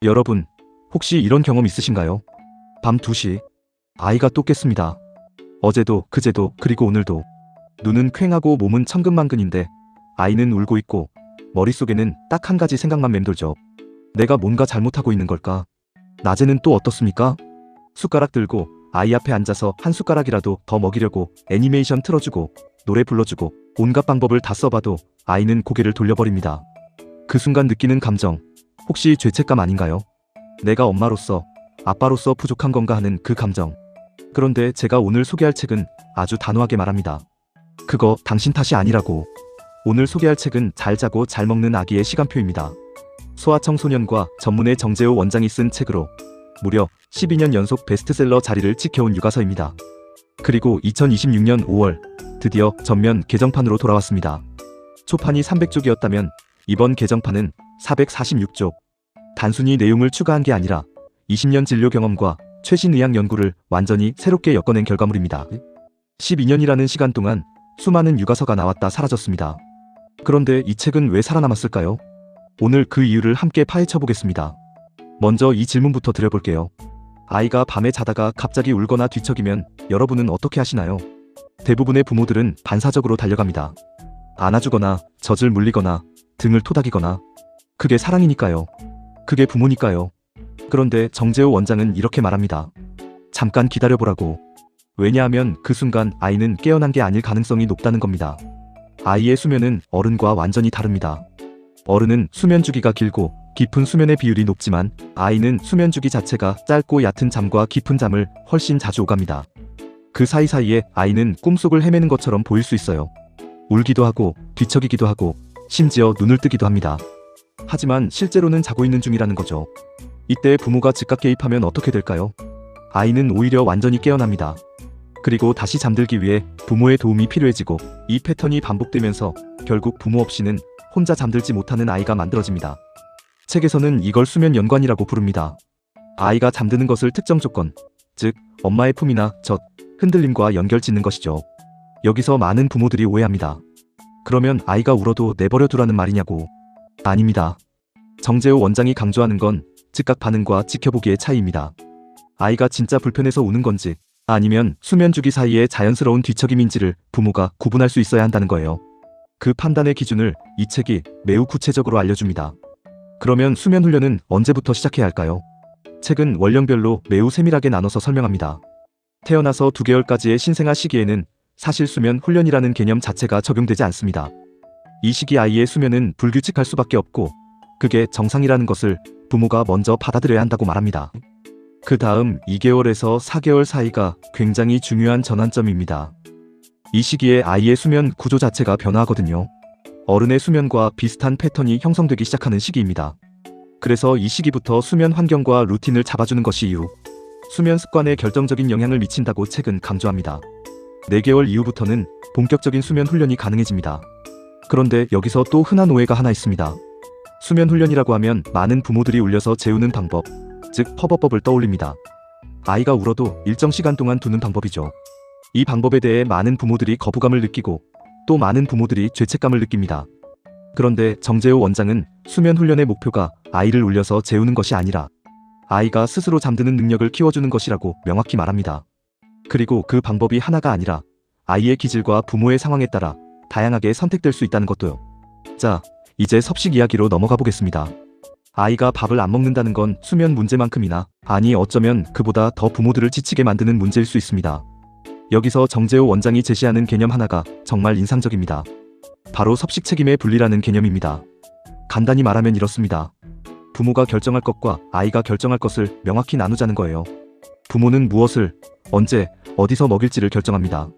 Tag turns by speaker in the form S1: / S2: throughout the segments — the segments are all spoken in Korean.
S1: 여러분, 혹시 이런 경험 있으신가요? 밤 2시, 아이가 또 깼습니다. 어제도, 그제도, 그리고 오늘도. 눈은 퀭하고 몸은 천근만근인데 아이는 울고 있고 머릿속에는 딱 한 가지 생각만 맴돌죠. 내가 뭔가 잘못하고 있는 걸까? 낮에는 또 어떻습니까? 숟가락 들고 아이 앞에 앉아서 한 숟가락이라도 더 먹이려고 애니메이션 틀어주고 노래 불러주고 온갖 방법을 다 써봐도 아이는 고개를 돌려버립니다. 그 순간 느끼는 감정, 혹시 죄책감 아닌가요? 내가 엄마로서, 아빠로서 부족한 건가 하는 그 감정. 그런데 제가 오늘 소개할 책은 아주 단호하게 말합니다. 그거 당신 탓이 아니라고. 오늘 소개할 책은 잘 자고 잘 먹는 아기의 시간표입니다. 소아청소년과 전문의 정재호 원장이 쓴 책으로 무려 12년 연속 베스트셀러 자리를 지켜온 육아서입니다. 그리고 2026년 5월 드디어 전면 개정판으로 돌아왔습니다. 초판이 300쪽이었다면 이번 개정판은 446쪽. 단순히 내용을 추가한 게 아니라 20년 진료 경험과 최신 의학 연구를 완전히 새롭게 엮어낸 결과물입니다. 12년이라는 시간 동안 수많은 육아서가 나왔다 사라졌습니다. 그런데 이 책은 왜 살아남았을까요? 오늘 그 이유를 함께 파헤쳐 보겠습니다. 먼저 이 질문부터 드려볼게요. 아이가 밤에 자다가 갑자기 울거나 뒤척이면 여러분은 어떻게 하시나요? 대부분의 부모들은 반사적으로 달려갑니다. 안아주거나 젖을 물리거나 등을 토닥이거나. 그게 사랑이니까요. 그게 부모니까요. 그런데 정재호 원장은 이렇게 말합니다. 잠깐 기다려보라고. 왜냐하면 그 순간 아이는 깨어난 게 아닐 가능성이 높다는 겁니다. 아이의 수면은 어른과 완전히 다릅니다. 어른은 수면 주기가 길고 깊은 수면의 비율이 높지만 아이는 수면 주기 자체가 짧고 얕은 잠과 깊은 잠을 훨씬 자주 오갑니다. 그 사이사이에 아이는 꿈속을 헤매는 것처럼 보일 수 있어요. 울기도 하고 뒤척이기도 하고 심지어 눈을 뜨기도 합니다. 하지만 실제로는 자고 있는 중이라는 거죠. 이때 부모가 즉각 개입하면 어떻게 될까요? 아이는 오히려 완전히 깨어납니다. 그리고 다시 잠들기 위해 부모의 도움이 필요해지고 이 패턴이 반복되면서 결국 부모 없이는 혼자 잠들지 못하는 아이가 만들어집니다. 책에서는 이걸 수면 연관이라고 부릅니다. 아이가 잠드는 것을 특정 조건, 즉 엄마의 품이나 젖, 흔들림과 연결 짓는 것이죠. 여기서 많은 부모들이 오해합니다. 그러면 아이가 울어도 내버려 두라는 말이냐고. 아닙니다. 정재호 원장이 강조하는 건 즉각 반응과 지켜보기의 차이입니다. 아이가 진짜 불편해서 우는 건지 아니면 수면 주기 사이에 자연스러운 뒤척임인지를 부모가 구분할 수 있어야 한다는 거예요. 그 판단의 기준을 이 책이 매우 구체적으로 알려줍니다. 그러면 수면 훈련은 언제부터 시작해야 할까요? 책은 원령별로 매우 세밀하게 나눠서 설명합니다. 태어나서 2개월까지의 신생아 시기에는 사실 수면 훈련이라는 개념 자체가 적용되지 않습니다. 이 시기 아이의 수면은 불규칙할 수밖에 없고 그게 정상이라는 것을 부모가 먼저 받아들여야 한다고 말합니다. 그 다음 2개월에서 4개월 사이가 굉장히 중요한 전환점입니다. 이 시기에 아이의 수면 구조 자체가 변화하거든요. 어른의 수면과 비슷한 패턴이 형성되기 시작하는 시기입니다. 그래서 이 시기부터 수면 환경과 루틴을 잡아주는 것이 이후 수면 습관에 결정적인 영향을 미친다고 책은 강조합니다. 4개월 이후부터는 본격적인 수면 훈련이 가능해집니다. 그런데 여기서 또 흔한 오해가 하나 있습니다. 수면 훈련이라고 하면 많은 부모들이 울려서 재우는 방법, 즉 퍼버법을 떠올립니다. 아이가 울어도 일정 시간 동안 두는 방법이죠. 이 방법에 대해 많은 부모들이 거부감을 느끼고 또 많은 부모들이 죄책감을 느낍니다. 그런데 정재호 원장은 수면 훈련의 목표가 아이를 울려서 재우는 것이 아니라 아이가 스스로 잠드는 능력을 키워주는 것이라고 명확히 말합니다. 그리고 그 방법이 하나가 아니라 아이의 기질과 부모의 상황에 따라 다양하게 선택될 수 있다는 것도요. 자, 이제 섭식 이야기로 넘어가 보겠습니다. 아이가 밥을 안 먹는다는 건 수면 문제만큼이나 아니 어쩌면 그보다 더 부모들을 지치게 만드는 문제일 수 있습니다. 여기서 정재호 원장이 제시하는 개념 하나가 정말 인상적입니다. 바로 섭식 책임의 분리라는 개념입니다. 간단히 말하면 이렇습니다. 부모가 결정할 것과 아이가 결정할 것을 명확히 나누자는 거예요. 부모는 무엇을, 언제, 어디서 먹일지를 결정합니다.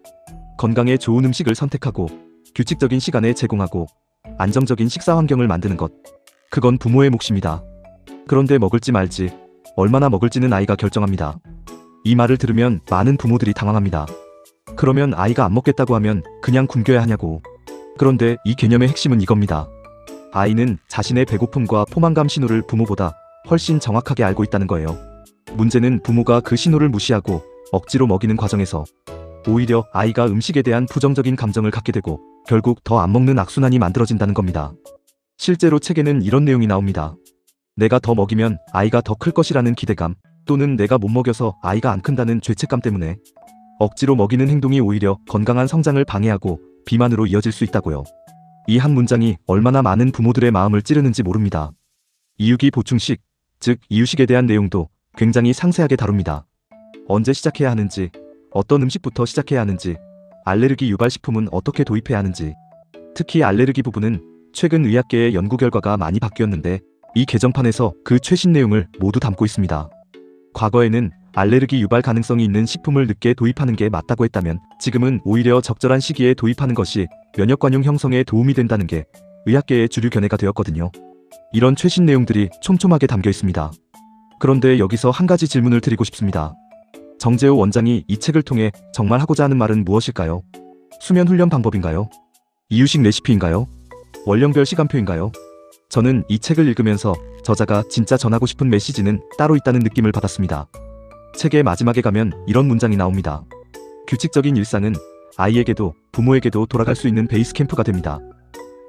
S1: 건강에 좋은 음식을 선택하고 규칙적인 시간에 제공하고 안정적인 식사 환경을 만드는 것. 그건 부모의 몫입니다. 그런데 먹을지 말지, 얼마나 먹을지는 아이가 결정합니다. 이 말을 들으면 많은 부모들이 당황합니다. 그러면 아이가 안 먹겠다고 하면 그냥 굶겨야 하냐고. 그런데 이 개념의 핵심은 이겁니다. 아이는 자신의 배고픔과 포만감 신호를 부모보다 훨씬 정확하게 알고 있다는 거예요. 문제는 부모가 그 신호를 무시하고 억지로 먹이는 과정에서 오히려 아이가 음식에 대한 부정적인 감정을 갖게 되고 결국 더 안 먹는 악순환이 만들어진다는 겁니다. 실제로 책에는 이런 내용이 나옵니다. 내가 더 먹이면 아이가 더 클 것이라는 기대감, 또는 내가 못 먹여서 아이가 안 큰다는 죄책감 때문에 억지로 먹이는 행동이 오히려 건강한 성장을 방해하고 비만으로 이어질 수 있다고요. 이 한 문장이 얼마나 많은 부모들의 마음을 찌르는지 모릅니다. 이유기 보충식, 즉 이유식에 대한 내용도 굉장히 상세하게 다룹니다. 언제 시작해야 하는지, 어떤 음식부터 시작해야 하는지, 알레르기 유발 식품은 어떻게 도입해야 하는지, 특히 알레르기 부분은 최근 의학계의 연구 결과가 많이 바뀌었는데 이 개정판에서 그 최신 내용을 모두 담고 있습니다. 과거에는 알레르기 유발 가능성이 있는 식품을 늦게 도입하는 게 맞다고 했다면 지금은 오히려 적절한 시기에 도입하는 것이 면역관용 형성에 도움이 된다는 게 의학계의 주류 견해가 되었거든요. 이런 최신 내용들이 촘촘하게 담겨 있습니다. 그런데 여기서 한 가지 질문을 드리고 싶습니다. 정재호 원장이 이 책을 통해 정말 하고자 하는 말은 무엇일까요? 수면 훈련 방법인가요? 이유식 레시피인가요? 원령별 시간표인가요? 저는 이 책을 읽으면서 저자가 진짜 전하고 싶은 메시지는 따로 있다는 느낌을 받았습니다. 책의 마지막에 가면 이런 문장이 나옵니다. 규칙적인 일상은 아이에게도 부모에게도 돌아갈 수 있는 베이스 캠프가 됩니다.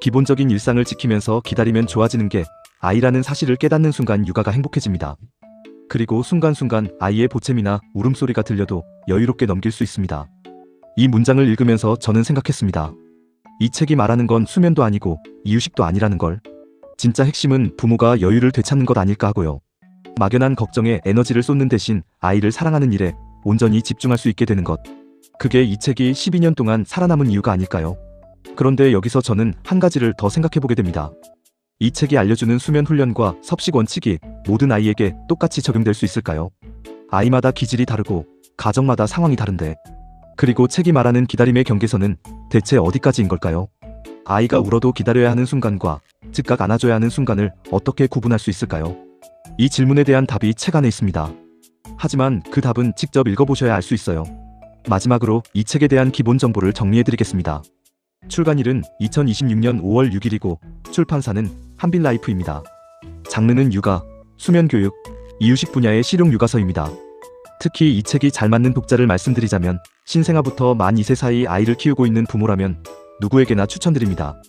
S1: 기본적인 일상을 지키면서 기다리면 좋아지는 게 아이라는 사실을 깨닫는 순간 육아가 행복해집니다. 그리고 순간순간 아이의 보채미나 울음소리가 들려도 여유롭게 넘길 수 있습니다. 이 문장을 읽으면서 저는 생각했습니다. 이 책이 말하는 건 수면도 아니고 이유식도 아니라는 걸. 진짜 핵심은 부모가 여유를 되찾는 것 아닐까 하고요. 막연한 걱정에 에너지를 쏟는 대신 아이를 사랑하는 일에 온전히 집중할 수 있게 되는 것. 그게 이 책이 12년 동안 살아남은 이유가 아닐까요? 그런데 여기서 저는 한 가지를 더 생각해보게 됩니다. 이 책이 알려주는 수면 훈련과 섭식 원칙이 모든 아이에게 똑같이 적용될 수 있을까요? 아이마다 기질이 다르고 가정마다 상황이 다른데, 그리고 책이 말하는 기다림의 경계선은 대체 어디까지인 걸까요? 아이가 울어도 기다려야 하는 순간과 즉각 안아줘야 하는 순간을 어떻게 구분할 수 있을까요? 이 질문에 대한 답이 책 안에 있습니다. 하지만 그 답은 직접 읽어보셔야 알 수 있어요. 마지막으로 이 책에 대한 기본 정보를 정리해드리겠습니다. 출간일은 2026년 5월 6일이고 출판사는 한빛라이프입니다. 장르는 육아, 수면교육, 이유식 분야의 실용 육아서입니다. 특히 이 책이 잘 맞는 독자를 말씀드리자면 신생아부터 만 2세 사이 아이를 키우고 있는 부모라면 누구에게나 추천드립니다.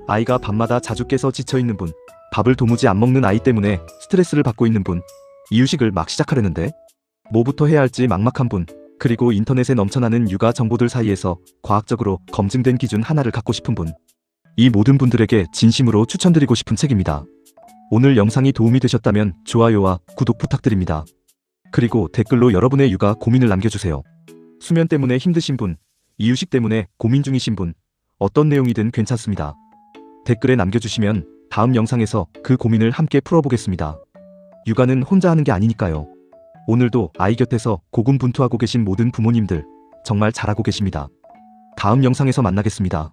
S1: 아이가 밤마다 자주 깨서 지쳐있는 분, 밥을 도무지 안 먹는 아이 때문에 스트레스를 받고 있는 분, 이유식을 막 시작하려는데 뭐부터 해야 할지 막막한 분, 그리고 인터넷에 넘쳐나는 육아 정보들 사이에서 과학적으로 검증된 기준 하나를 갖고 싶은 분, 이 모든 분들에게 진심으로 추천드리고 싶은 책입니다. 오늘 영상이 도움이 되셨다면 좋아요와 구독 부탁드립니다. 그리고 댓글로 여러분의 육아 고민을 남겨주세요. 수면 때문에 힘드신 분, 이유식 때문에 고민 중이신 분, 어떤 내용이든 괜찮습니다. 댓글에 남겨주시면 다음 영상에서 그 고민을 함께 풀어보겠습니다. 육아는 혼자 하는 게 아니니까요. 오늘도 아이 곁에서 고군분투하고 계신 모든 부모님들 정말 잘하고 계십니다. 다음 영상에서 만나겠습니다.